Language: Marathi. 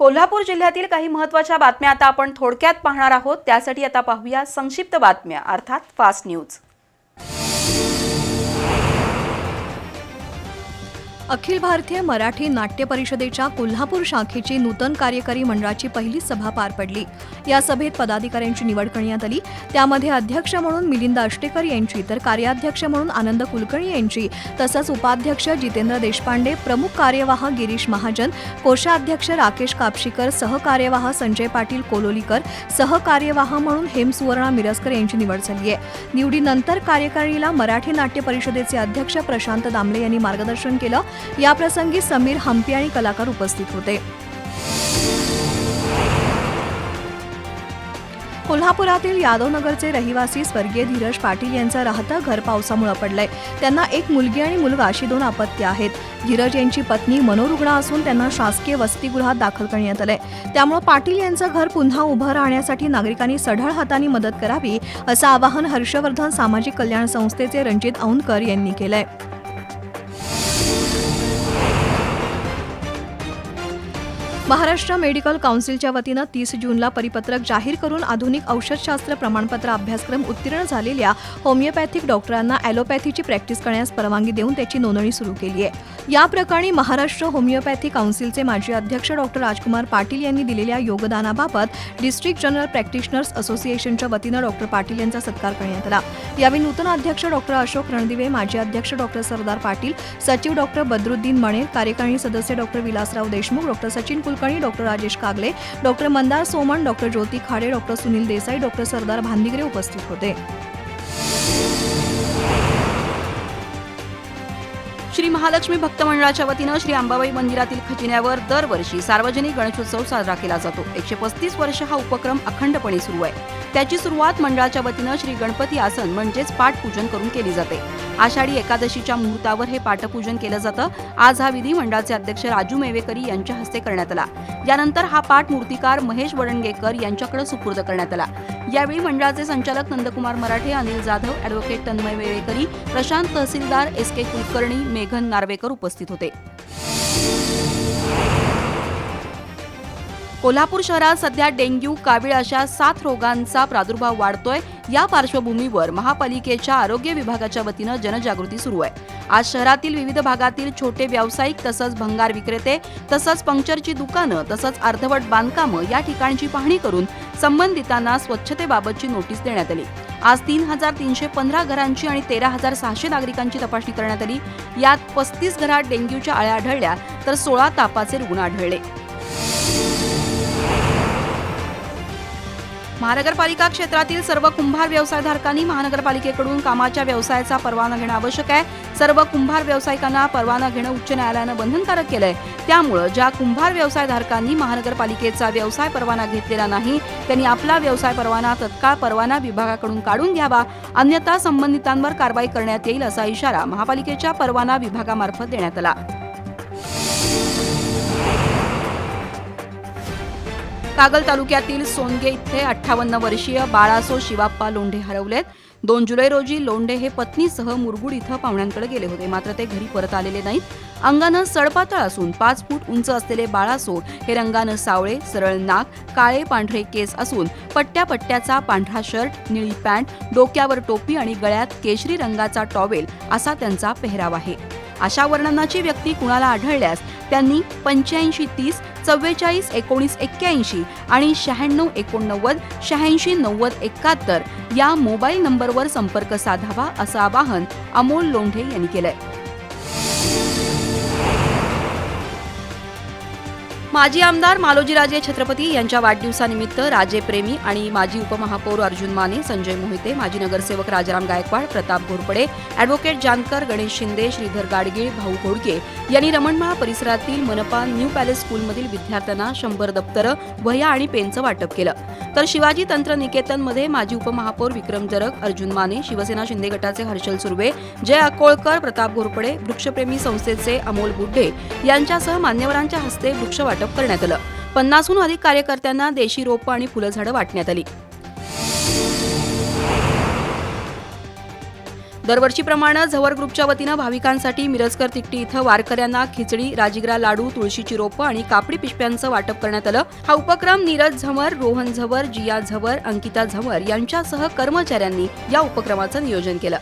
कोल्हापूर जिल्ह्यातील काही महत्त्वाच्या बातम्या आता आपण थोडक्यात पाहणार आहोत। त्यासाठी आता पाहूया संक्षिप्त बातम्या अर्थात फास्ट न्यूज। अखिल भारतीय मराठी नाट्य परिषदेच्या कोल्हापूर शाखेची नूतन कार्यकारी मंडळाची पहिली सभा पार पडली। या सभेत पदाधिकाऱ्यांची निवड करण्यात आली। त्यामध्ये अध्यक्ष म्हणून मिलिंद अष्टेकर यांची, तर कार्याध्यक्ष म्हणून आनंद कुलकर्णी यांची, तसंच उपाध्यक्ष जितेंद्र देशपांडे, प्रमुख कार्यवाह गिरीश महाजन, कोषाध्यक्ष राकेश कापशीकर, सहकार्यवाह संजय पाटील कोलोलीकर, सहकार्यवाह म्हणून हेमसुवर्णा मिरजकर यांची निवड झाली आहे। निवडीनंतर कार्यकारिणीला मराठी नाट्य परिषदेचे अध्यक्ष प्रशांत दामले यांनी मार्गदर्शन केलं। या प्रसंगी समीर हंपी आणि कलाकार उपस्थित होते। कोल्हापुरातील यादवनगरचे रहिवासी स्वर्गीय धीरज पाटील यांचं राहतं घर पावसामुळे पडलंय। त्यांना एक मुलगी आणि मुलगा अशी 2 अपत्य आहेत। धीरज यांची पत्नी मनोरुग्ण असून त्यांना शासकीय वसतिगृहात दाखल करण्यात आलंय। त्यामुळे पाटील यांचं घर पुन्हा उभं राहण्यासाठी नागरिकांनी सढळ हाताने मदत करावी असं आवाहन हर्षवर्धन सामाजिक कल्याण संस्थेचे रणजित औंधकर यांनी केलंय। महाराष्ट्र मेडिकल काउन्सिलच्या वतीनं 30 जूनला परिपत्रक जाहीर करून आधुनिक औषधशास्त्र प्रमाणपत्र अभ्यासक्रम उत्तीर्ण झालेल्या होमिओपॅथिक डॉक्टरांना ॲलोपॅथीची प्रॅक्टिस करण्यास परवानगी देऊन त्याची नोंदणी सुरू केली आहे। या प्रकरणी महाराष्ट्र होमिओपॅथी काउन्सिलचे माजी अध्यक्ष डॉक्टर राजकुमार पाटील यांनी दिलेल्या योगदानाबाबत डिस्ट्रिक्ट जनरल प्रॅक्टिशनर्स असोसिएशनच्या वतीनं डॉक्टर पाटील यांचा सत्कार करण्यात आला। यावेळी नूतन अध्यक्ष डॉक्टर अशोक रणदिवे, माजी अध्यक्ष डॉक्टर सरदार पाटील, सचिव डॉक्टर बद्रुद्दीन मणेर, कार्यकारिणी सदस्य doctor Vilasrao Deshmukh, doctor Sachin Kulkarni, doctor Rajesh Kagale, doctor Mandar Soman, doctor Jyoti Khade, doctor Sunil Desai, doctor Sardar Bhandigare उपस्थित होते। श्री महालक्ष्मी भक्त मंडळाच्या वतीनं श्री अंबाबाई मंदिरातील खजिन्यावर दरवर्षी सार्वजनिक गणेशोत्सव साजरा केला जातो। 135 वर्ष हा उपक्रम अखंडपणे सुरू आहे। त्याची सुरुवात मंडळाच्या वतीनं श्री गणपती आसन म्हणजेच पाठपूजन करून केली जाते। आषाढी एकादशीच्या मुहूर्तावर हे पाठपूजन केलं जातं। आज हा विधी मंडळाचे अध्यक्ष राजू मेवेकरी यांच्या हस्ते करण्यात आला। यानंतर हा पाठ मूर्तिकार महेश वडणगेकर यांच्याकडे सुपूर्द करण्यात आला। यावेळी मंडळाचे संचालक नंदकुमार मराठे, अनिल जाधव, ॲडव्होकेट तन्मय मेवेकरी, प्रशांत तहसीलदार SK कुलकर्णी, मेघन नार्वेकर उपस्थित होते। कोल्हापूर शहरात सध्या डेंग्यू, कावीळ अशा 7 रोगांचा प्रादुर्भाव वाढतोय। या पार्श्वभूमीवर महापालिकेच्या आरोग्य विभागाच्या वतीनं जनजागृती सुरू आहे। आज शहरातील विविध भागातील छोटे व्यावसायिक तसंच भंगार विक्रेते तसंच पंक्चरची दुकानं तसंच अर्धवट बांधकामं या ठिकाणची पाहणी करून संबंधितांना स्वच्छतेबाबतची नोटीस देण्यात आली। आज 3315 घरांची आणि 13600 नागरिकांची तपासणी करण्यात आली। यात 35 घरात डेंग्यूच्या अळ्या आढळल्या तर 16 तापाचे रुग्ण आढळले। महानगरपालिका क्षेत्रातील सर्व कुंभार व्यवसायधारकांनी महानगरपालिकेकडून कामाच्या व्यवसायाचा परवाना घेणं आवश्यक आहे। सर्व कुंभार व्यावसायिकांना परवाना घेणं उच्च न्यायालयानं बंधनकारक केलंय। त्यामुळे ज्या कुंभार व्यवसायधारकांनी महानगरपालिकेचा व्यवसाय परवाना घेतलेला नाही त्यांनी आपला व्यवसाय परवाना तत्काळ परवाना विभागाकडून काढून घ्यावा, अन्यथा संबंधितांवर कारवाई करण्यात येईल असा इशारा महापालिकेच्या परवाना विभागामार्फत देण्यात आला। कागल तालुक्यातील सोनगे इथले 58 वर्षीय बाळासो शिवाप्पा लोंढे हरवलेत। 2 जुलै रोजी लोंढे हे पत्नीसह मुरगुड इथं पाहुण्यांकडे गेले होते, मात्र ते घरी परत आलेले नाहीत। अंगानं सडपातळ असून 5 फूट उंच असलेले बाळासो हे रंगानं सावळे, सरळ नाक, काळे पांढरे केस असून पट्ट्याचा पांढरा शर्ट, निळी पॅन्ट, डोक्यावर टोपी आणि गळ्यात केशरी रंगाचा टॉवेल असा त्यांचा पेहराव आहे। अशा वर्णनाची व्यक्ती कुणाला आढळल्यास त्यांनी 85 30 44 19 81 आणि 96 89 86 90 71 या मोबाईल नंबरवर संपर्क साधावा असं आवाहन अमोल लोंढे यांनी केलंय। माजी आमदार मालोजीराजे छत्रपती यांच्या वाढदिवसानिमित्त राजेप्रेमी आणि माजी उपमहापौर अर्जुन माने, संजय मोहिते, माजी नगरसेवक राजाराम गायकवाड, प्रताप घोरपडे, ॲडव्होकेट जानकर, गणेश शिंदे, श्रीधर गाडगीळ, भाऊ घोडके यांनी रमणमाळ परिसरातील मनपा न्यू पॅलेस स्कूलमधील विद्यार्थ्यांना 100 दप्तरं, वह्या आणि पेनचं वाटप केलं। तर शिवाजी तंत्रनिकेतनमध्ये माजी उपमहापौर विक्रम जरग, अर्जुन माने, शिवसेना शिंदे गटाचे हर्षल सुर्वे, जय अकोळकर, प्रताप घोरपडे, वृक्षप्रेमी संस्थेचे अमोल बुड्ढे यांच्यासह मान्यवरांच्या हस्ते वृक्ष वाटप करण्यात आलं। 50हून अधिक कार्यकर्त्यांना देशी रोपं आणि फुलझाडं वाटण्यात आली। दरवर्षीप्रमाणे झवर ग्रुपच्या वतीनं भाविकांसाठी मिरजकर तिकटी इथं वारकऱ्यांना खिचडी, राजीगरा लाडू, तुळशीची रोपं आणि कापडी पिशव्यांचं वाटप करण्यात आलं. हा उपक्रम नीरज झवर, रोहन झवर, जिया झवर, अंकिता झवर यांच्यासह कर्मचाऱ्यांनी या उपक्रमाचं नियोजन केलं.